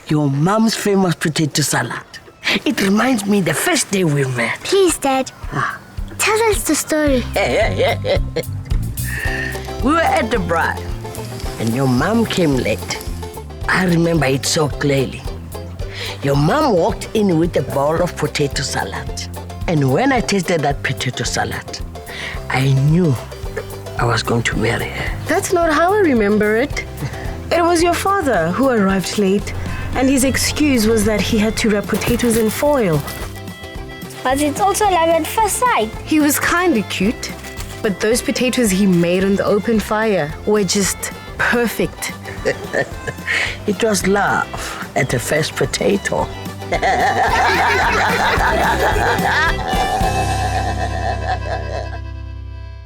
Your mom's famous potato salad. It reminds me the first day we met. Please, Dad. Tell us the story. We were at the bride, and your mom came late. I remember it so clearly. Your mom walked in with a bowl of potato salad. And when I tasted that potato salad, I knew I was going to marry her. That's not how I remember it. It was your father who arrived late, and his excuse was that he had to wrap potatoes in foil. But it's also love at first sight. He was kinda cute, but those potatoes he made on the open fire were just perfect. It was love at the first potato.